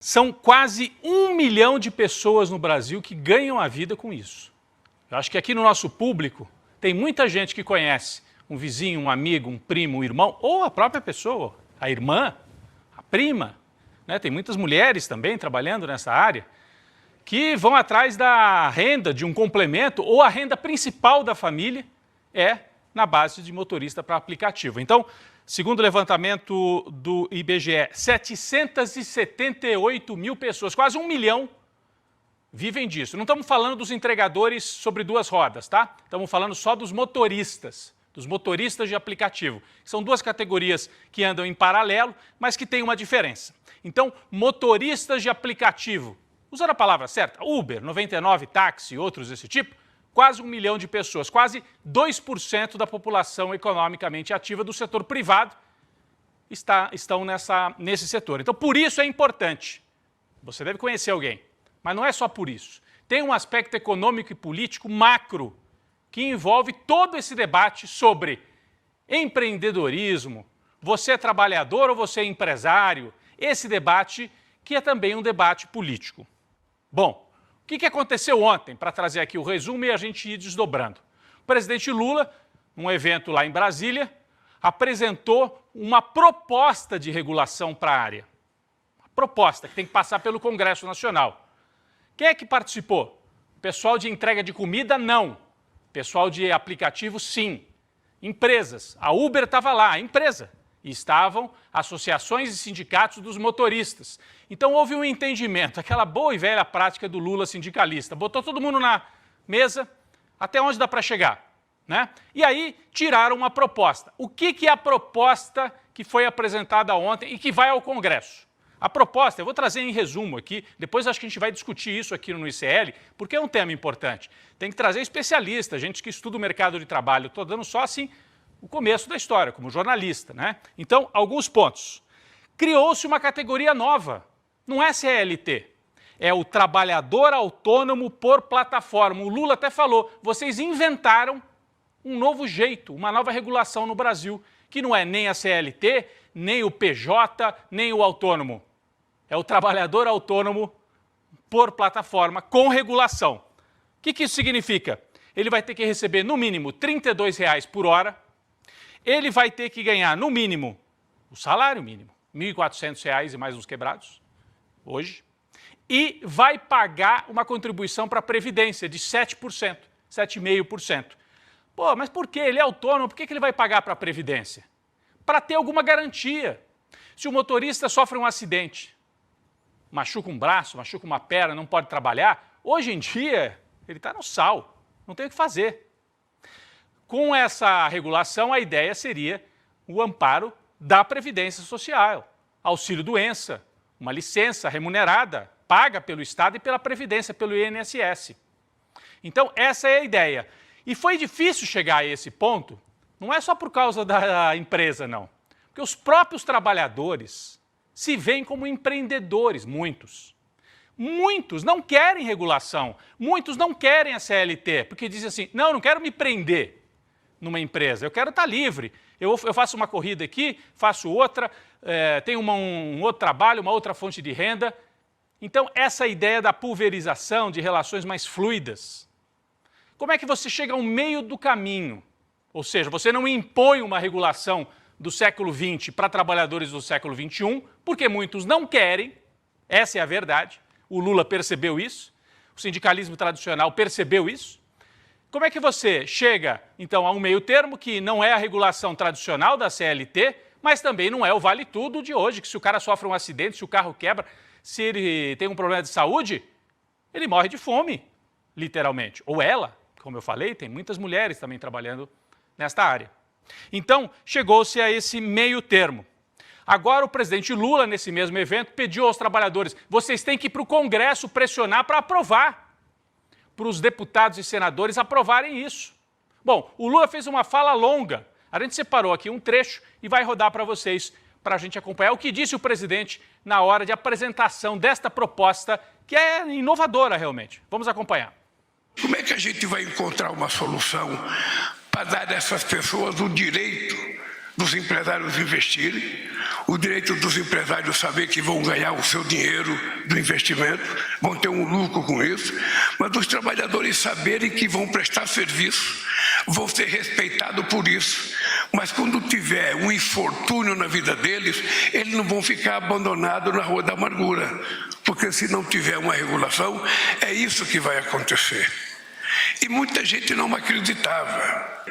São quase 1 milhão de pessoas no Brasil que ganham a vida com isso. Eu acho que aqui no nosso público tem muita gente que conhece um vizinho, um amigo, um primo, um irmão, ou a própria pessoa, a irmã, a prima, né? Tem muitas mulheres também trabalhando nessa área, que vão atrás da renda, de um complemento, ou a renda principal da família é na base de motorista para aplicativo. Então, segundo o levantamento do IBGE, 778 mil pessoas, quase 1 milhão, vivem disso. Não estamos falando dos entregadores sobre 2 rodas, tá? Estamos falando só dos motoristas de aplicativo. São 2 categorias que andam em paralelo, mas que têm uma diferença. Então, motoristas de aplicativo, usando a palavra certa, Uber, 99, táxi, outros desse tipo, quase 1 milhão de pessoas, quase 2% da população economicamente ativa do setor privado estão nesse setor. Então, por isso é importante. Você deve conhecer alguém, mas não é só por isso. Tem um aspecto econômico e político macro que envolve todo esse debate sobre empreendedorismo, você é trabalhador ou você é empresário, esse debate que é também um debate político. Bom, o que aconteceu ontem, para trazer aqui o resumo e a gente ir desdobrando? O presidente Lula, num evento lá em Brasília, apresentou uma proposta de regulação para a área. Uma proposta que tem que passar pelo Congresso Nacional. Quem é que participou? Pessoal de entrega de comida, não. Pessoal de aplicativo, sim. Empresas. A Uber estava lá, a empresa. E estavam associações e sindicatos dos motoristas. Então houve um entendimento, aquela boa e velha prática do Lula sindicalista. Botou todo mundo na mesa, até onde dá para chegar, né? E aí tiraram uma proposta. O que é a proposta que foi apresentada ontem e que vai ao Congresso? A proposta, eu vou trazer em resumo aqui, depois acho que a gente vai discutir isso aqui no ICL, porque é um tema importante. Tem que trazer especialista, gente que estuda o mercado de trabalho. Estou dando só assim o começo da história, como jornalista, né? Então, alguns pontos. Criou-se uma categoria nova, não é CLT, é o trabalhador autônomo por plataforma. O Lula até falou, vocês inventaram um novo jeito, uma nova regulação no Brasil, que não é nem a CLT, nem o PJ, nem o autônomo. É o trabalhador autônomo por plataforma, com regulação. O que isso significa? Ele vai ter que receber, no mínimo, R$ 32 por hora. Ele vai ter que ganhar, no mínimo, o salário mínimo, R$ 1.400 e mais uns quebrados, hoje, e vai pagar uma contribuição para a Previdência de 7%, 7,5%. Pô, mas por quê? Ele é autônomo, por que ele vai pagar para a Previdência? Para ter alguma garantia. Se o motorista sofre um acidente, machuca um braço, machuca uma perna, não pode trabalhar, hoje em dia ele está no sal, não tem o que fazer. Com essa regulação, a ideia seria o amparo da Previdência Social, auxílio-doença, uma licença remunerada, paga pelo Estado e pela Previdência, pelo INSS. Então, essa é a ideia. E foi difícil chegar a esse ponto, não é só por causa da empresa, não. Porque os próprios trabalhadores se veem como empreendedores, muitos. Muitos não querem regulação, muitos não querem a CLT, porque dizem assim, não quero me prender numa empresa, eu quero estar livre, eu faço uma corrida aqui, faço outra, tenho um outro trabalho, uma outra fonte de renda. Então, essa ideia da pulverização, de relações mais fluidas. Como é que você chega ao meio do caminho? Ou seja, você não impõe uma regulação do século XX para trabalhadores do século XXI, porque muitos não querem, essa é a verdade, o Lula percebeu isso, o sindicalismo tradicional percebeu isso. Como é que você chega, então, a um meio termo que não é a regulação tradicional da CLT, mas também não é o vale-tudo de hoje, que se o cara sofre um acidente, se o carro quebra, se ele tem um problema de saúde, ele morre de fome, literalmente. Ou ela, como eu falei, tem muitas mulheres também trabalhando nesta área. Então, chegou-se a esse meio termo. Agora, o presidente Lula, nesse mesmo evento, pediu aos trabalhadores, vocês têm que ir para o Congresso pressionar para aprovar, para os deputados e senadores aprovarem isso. Bom, o Lula fez uma fala longa, a gente separou aqui um trecho e vai rodar para vocês, para a gente acompanhar o que disse o presidente na hora de apresentação desta proposta, que é inovadora realmente. Vamos acompanhar. Como é que a gente vai encontrar uma solução para dar a essas pessoas o direito dos empresários investirem, o direito dos empresários saber que vão ganhar o seu dinheiro do investimento, vão ter um lucro com isso, mas os trabalhadores saberem que vão prestar serviço, vão ser respeitados por isso. Mas quando tiver um infortúnio na vida deles, eles não vão ficar abandonados na rua da amargura, porque se não tiver uma regulação, é isso que vai acontecer. E muita gente não acreditava.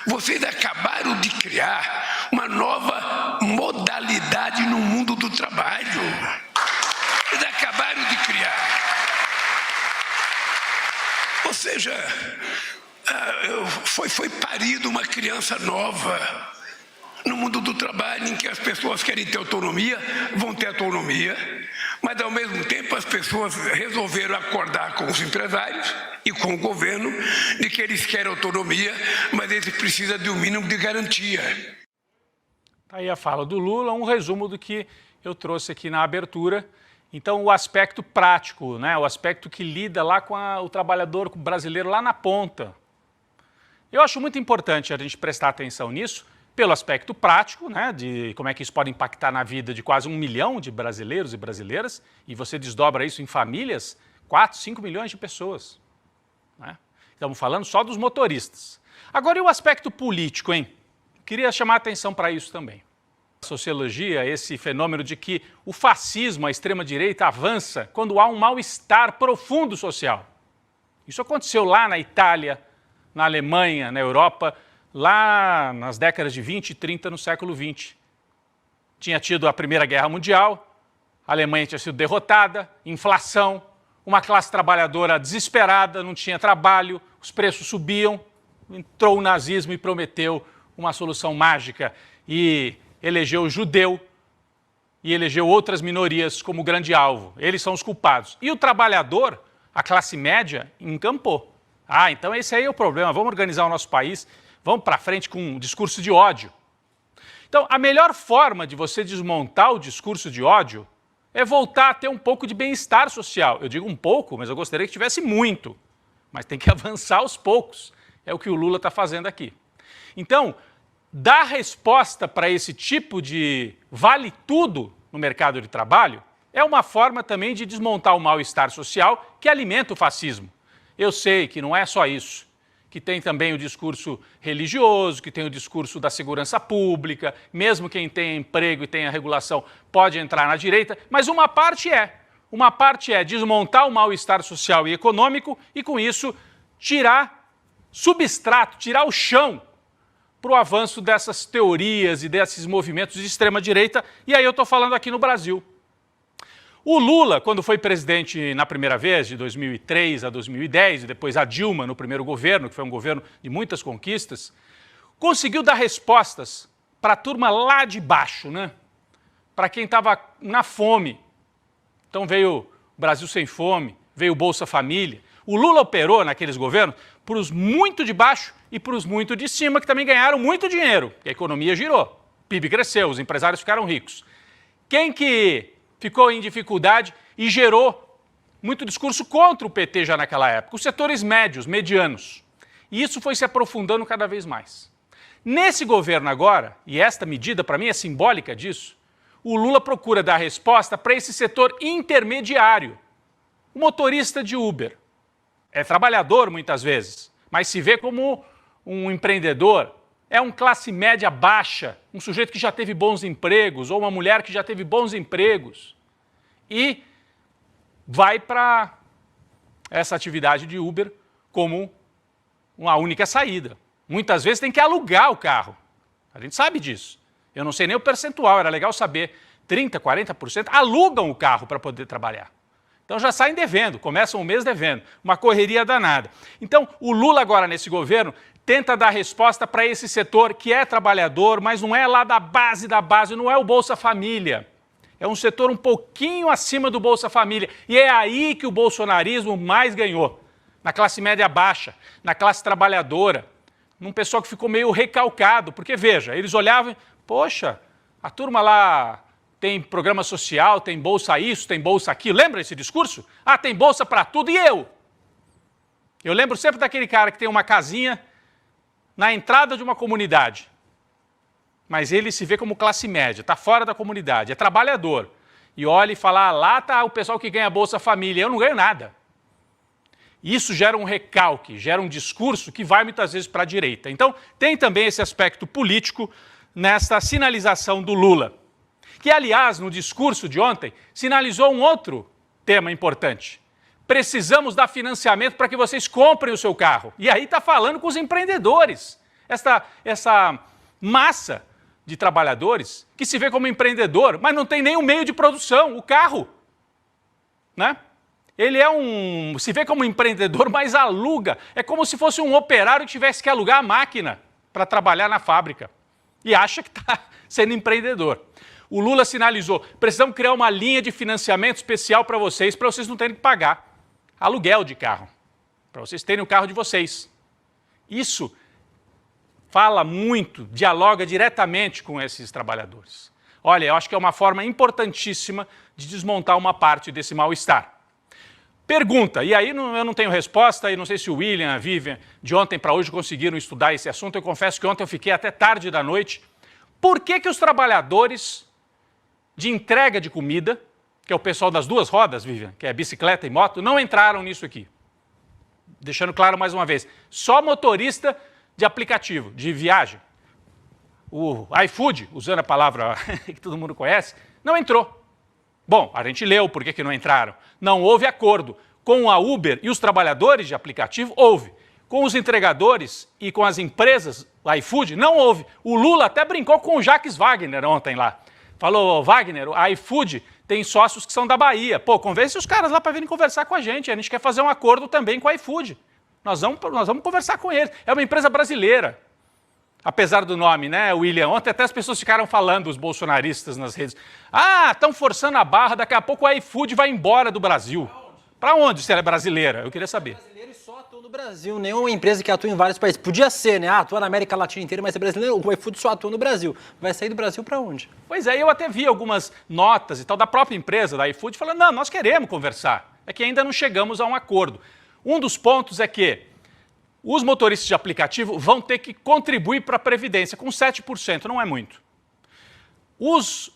Vocês acabaram de criar uma nova modalidade no mundo do trabalho. Eles acabaram de criar. Ou seja, foi parido uma criança nova no mundo do trabalho, em que as pessoas querem ter autonomia, vão ter autonomia, mas ao mesmo tempo as pessoas resolveram acordar com os empresários e com o governo de que eles querem autonomia, mas eles precisam de um mínimo de garantia. Aí a fala do Lula, um resumo do que eu trouxe aqui na abertura. Então, o aspecto prático, né? O aspecto que lida lá com o trabalhador brasileiro lá na ponta. Eu acho muito importante a gente prestar atenção nisso, pelo aspecto prático, né, de como é que isso pode impactar na vida de quase 1 milhão de brasileiros e brasileiras, e você desdobra isso em famílias, 4, 5 milhões de pessoas. Né? Estamos falando só dos motoristas. Agora, e o aspecto político, hein? Queria chamar a atenção para isso também. A sociologia, esse fenômeno de que o fascismo, a extrema-direita, avança quando há um mal-estar profundo social. Isso aconteceu lá na Itália, na Alemanha, na Europa, lá nas décadas de 20 e 30 no século XX. Tinha tido a Primeira Guerra Mundial, a Alemanha tinha sido derrotada, inflação, uma classe trabalhadora desesperada, não tinha trabalho, os preços subiam, entrou o nazismo e prometeu uma solução mágica e elegeu o judeu e elegeu outras minorias como grande alvo. Eles são os culpados. E o trabalhador, a classe média, encampou. Ah, então esse aí é o problema, vamos organizar o nosso país, vamos para frente com um discurso de ódio. Então, a melhor forma de você desmontar o discurso de ódio é voltar a ter um pouco de bem-estar social. Eu digo um pouco, mas eu gostaria que tivesse muito. Mas tem que avançar aos poucos. É o que o Lula está fazendo aqui. Então, dar resposta para esse tipo de vale tudo no mercado de trabalho é uma forma também de desmontar o mal-estar social que alimenta o fascismo. Eu sei que não é só isso, que tem também o discurso religioso, que tem o discurso da segurança pública, mesmo quem tem emprego e tem a regulação pode entrar na direita, mas uma parte é desmontar o mal-estar social e econômico e, com isso, tirar substrato, tirar o chão para o avanço dessas teorias e desses movimentos de extrema-direita, e aí eu estou falando aqui no Brasil. O Lula, quando foi presidente na primeira vez, de 2003 a 2010, e depois a Dilma no primeiro governo, que foi um governo de muitas conquistas, conseguiu dar respostas para a turma lá de baixo, né? Para quem estava na fome. Então veio o Brasil Sem Fome, veio o Bolsa Família. O Lula operou naqueles governos para os muito de baixo e para os muito de cima, que também ganharam muito dinheiro, e a economia girou, o PIB cresceu, os empresários ficaram ricos. Quem que ficou em dificuldade e gerou muito discurso contra o PT já naquela época? Os setores médios, medianos. E isso foi se aprofundando cada vez mais. Nesse governo agora, e esta medida para mim é simbólica disso, o Lula procura dar resposta para esse setor intermediário. O motorista de Uber é trabalhador muitas vezes, mas se vê como um empreendedor, é um classe média baixa, um sujeito que já teve bons empregos, ou uma mulher que já teve bons empregos, e vai para essa atividade de Uber como uma única saída. Muitas vezes tem que alugar o carro, a gente sabe disso. Eu não sei nem o percentual, era legal saber, 30%, 40% alugam o carro para poder trabalhar. Então já saem devendo, começam o mês devendo, uma correria danada. Então o Lula agora nesse governo tenta dar resposta para esse setor que é trabalhador, mas não é lá da base, não é o Bolsa Família. É um setor um pouquinho acima do Bolsa Família. E é aí que o bolsonarismo mais ganhou. Na classe média baixa, na classe trabalhadora, num pessoal que ficou meio recalcado. Porque, veja, eles olhavam, poxa, a turma lá tem programa social, tem bolsa isso, tem bolsa aquilo. Lembra esse discurso? Ah, tem bolsa para tudo, e eu? Eu lembro sempre daquele cara que tem uma casinha na entrada de uma comunidade. mas ele se vê como classe média, está fora da comunidade, é trabalhador. E olha e fala, lá está o pessoal que ganha Bolsa Família, eu não ganho nada. Isso gera um recalque, gera um discurso que vai muitas vezes para a direita. Então, tem também esse aspecto político nesta sinalização do Lula, que, aliás, no discurso de ontem, sinalizou um outro tema importante. Precisamos dar financiamento para que vocês comprem o seu carro. E aí está falando com os empreendedores. Essa massa de trabalhadores que se vê como empreendedor, mas não tem nenhum meio de produção, o carro, né? Ele se vê como empreendedor, mas aluga. É como se fosse um operário que tivesse que alugar a máquina para trabalhar na fábrica. E acha que está sendo empreendedor. O Lula sinalizou, precisamos criar uma linha de financiamento especial para vocês não terem que pagar aluguel de carro, para vocês terem o carro de vocês. Isso fala muito, dialoga diretamente com esses trabalhadores. Olha, eu acho que é uma forma importantíssima de desmontar uma parte desse mal-estar. Pergunta, e aí eu não tenho resposta, e não sei se o William, a Vivian, de ontem para hoje conseguiram estudar esse assunto. Eu confesso que ontem eu fiquei até tarde da noite. Por que os trabalhadores de entrega de comida, que é o pessoal das duas rodas, Vivian, que é bicicleta e moto, não entraram nisso aqui? Deixando claro mais uma vez, só motorista de aplicativo, de viagem. O iFood, usando a palavra que todo mundo conhece, não entrou. Bom, a gente leu por que não entraram. Não houve acordo. Com a Uber e os trabalhadores de aplicativo, houve. Com os entregadores e com as empresas, o iFood, não houve. O Lula até brincou com o Jacques Wagner ontem lá. Falou, Wagner, o iFood tem sócios que são da Bahia. Pô, convence os caras lá para virem conversar com a gente quer fazer um acordo também com o iFood. Nós vamos conversar com eles. É uma empresa brasileira. Apesar do nome, né, William? Ontem até as pessoas ficaram falando, os bolsonaristas nas redes. Estão forçando a barra, daqui a pouco o iFood vai embora do Brasil. Para onde se ela é brasileira? Eu queria saber. Brasileiro só atua no Brasil, nenhuma empresa que atua em vários países. Podia ser, né? Atua na América Latina inteira, mas é brasileiro. O iFood só atua no Brasil. Vai sair do Brasil para onde? Pois é, eu até vi algumas notas e tal da própria empresa, da iFood, falando, não, nós queremos conversar. É que ainda não chegamos a um acordo. Um dos pontos é que os motoristas de aplicativo vão ter que contribuir para a Previdência, com 7%, não é muito. Os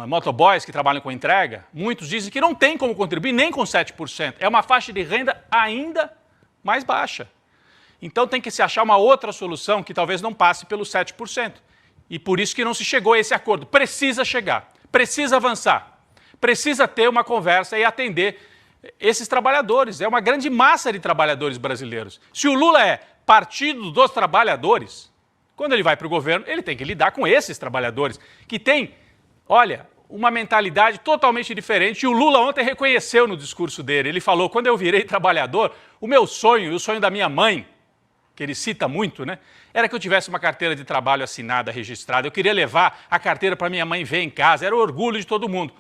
motoboys que trabalham com entrega, muitos dizem que não tem como contribuir nem com 7%. É uma faixa de renda ainda mais baixa. Então tem que se achar uma outra solução que talvez não passe pelos 7%. E por isso que não se chegou a esse acordo. Precisa chegar, precisa avançar, precisa ter uma conversa e atender esses trabalhadores. É uma grande massa de trabalhadores brasileiros. Se o Lula é partido dos trabalhadores, quando ele vai para o governo, ele tem que lidar com esses trabalhadores, que têm, olha, uma mentalidade totalmente diferente. E o Lula ontem reconheceu no discurso dele, ele falou, quando eu virei trabalhador, o meu sonho e o sonho da minha mãe, que ele cita muito, né, era que eu tivesse uma carteira de trabalho assinada, registrada. Eu queria levar a carteira para minha mãe ver em casa, era o orgulho de todo mundo.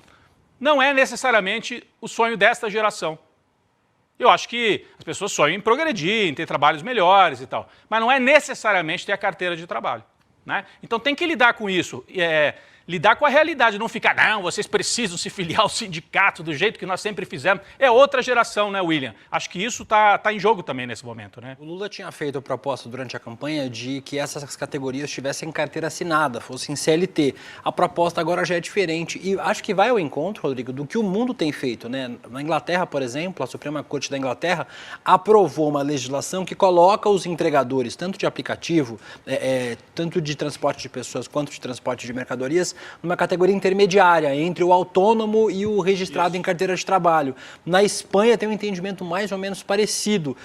Não é necessariamente o sonho desta geração. Eu acho que as pessoas sonham em progredir, em ter trabalhos melhores e tal, mas não é necessariamente ter a carteira de trabalho, né? Então tem que lidar com isso, lidar com a realidade, não ficar, não, vocês precisam se filiar ao sindicato do jeito que nós sempre fizemos. É outra geração, né, William? Acho que isso tá em jogo também nesse momento, né? O Lula tinha feito a proposta durante a campanha de que essas categorias tivessem carteira assinada, fossem CLT. A proposta agora já é diferente e acho que vai ao encontro, Rodrigo, do que o mundo tem feito, né? Na Inglaterra, por exemplo, a Suprema Corte da Inglaterra aprovou uma legislação que coloca os entregadores, tanto de aplicativo, tanto de transporte de pessoas quanto de transporte de mercadorias, numa categoria intermediária entre o autônomo e o registrado em carteira de trabalho. Na Espanha tem um entendimento mais ou menos parecido.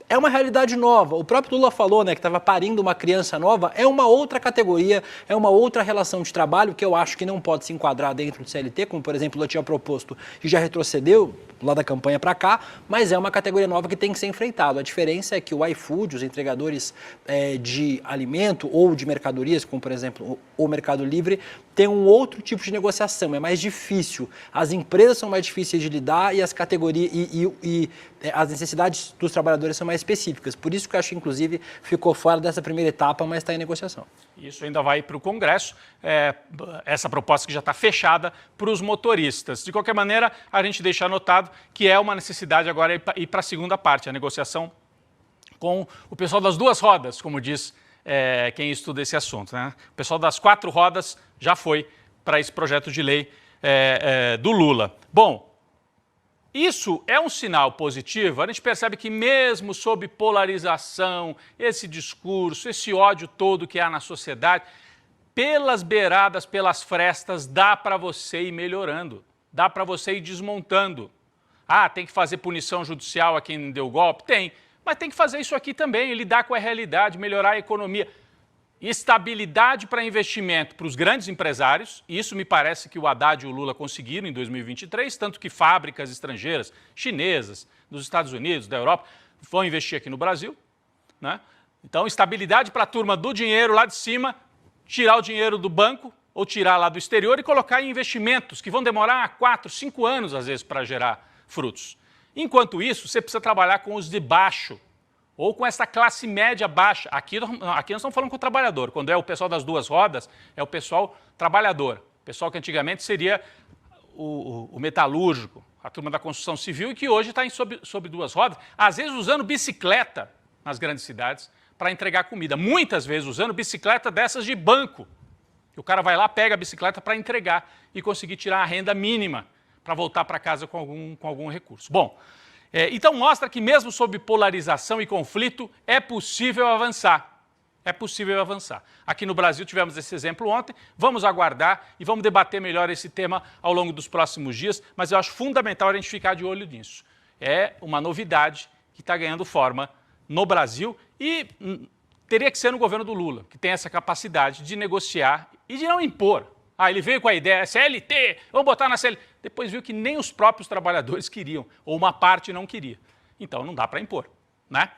É uma realidade nova. O próprio Lula falou, né, que estava parindo uma criança nova. É uma outra categoria, é uma outra relação de trabalho que eu acho que não pode se enquadrar dentro do CLT, como, por exemplo, eu tinha proposto e já retrocedeu lá da campanha para cá, mas é uma categoria nova que tem que ser enfrentada. A diferença é que o iFood, os entregadores de alimento ou de mercadorias, como, por exemplo, o Mercado Livre, tem um outro tipo de negociação, é mais difícil. As empresas são mais difíceis de lidar e as categorias as necessidades dos trabalhadores são mais específicas. Por isso que eu acho que, inclusive, ficou fora dessa primeira etapa, mas está em negociação. Isso ainda vai para o Congresso, essa proposta que já está fechada para os motoristas. De qualquer maneira, a gente deixa anotado que é uma necessidade agora ir para a segunda parte, a negociação com o pessoal das duas rodas, como diz quem estuda esse assunto, né? O pessoal das 4 rodas já foi para esse projeto de lei do Lula. Bom, isso é um sinal positivo. A gente percebe que mesmo sob polarização, esse discurso, esse ódio todo que há na sociedade, pelas beiradas, pelas frestas, dá para você ir melhorando, dá para você ir desmontando. Ah, tem que fazer punição judicial a quem deu golpe? Tem, mas tem que fazer isso aqui também, lidar com a realidade, melhorar a economia. Estabilidade para investimento para os grandes empresários, e isso me parece que o Haddad e o Lula conseguiram em 2023, tanto que fábricas estrangeiras, chinesas, dos Estados Unidos, da Europa, vão investir aqui no Brasil, né? Então, estabilidade para a turma do dinheiro lá de cima, tirar o dinheiro do banco ou tirar lá do exterior e colocar em investimentos que vão demorar 4, 5 anos, às vezes, para gerar frutos. Enquanto isso, você precisa trabalhar com os de baixo, ou com essa classe média baixa. Aqui nós estamos falando com o trabalhador. Quando é o pessoal das 2 rodas, é o pessoal trabalhador. O pessoal que antigamente seria o metalúrgico, a turma da construção civil, e que hoje está sob 2 rodas, às vezes usando bicicleta nas grandes cidades para entregar comida. Muitas vezes usando bicicleta dessas de banco. O cara vai lá, pega a bicicleta para entregar e conseguir tirar a renda mínima para voltar para casa com algum recurso. Bom, então mostra que mesmo sob polarização e conflito é possível avançar. É possível avançar. Aqui no Brasil tivemos esse exemplo ontem, vamos aguardar e vamos debater melhor esse tema ao longo dos próximos dias, mas eu acho fundamental a gente ficar de olho nisso. É uma novidade que está ganhando forma no Brasil e teria que ser no governo do Lula, que tem essa capacidade de negociar e de não impor. Ah, ele veio com a ideia, CLT, vamos botar na CLT. Depois viu que nem os próprios trabalhadores queriam, ou uma parte não queria. Então não dá para impor, né?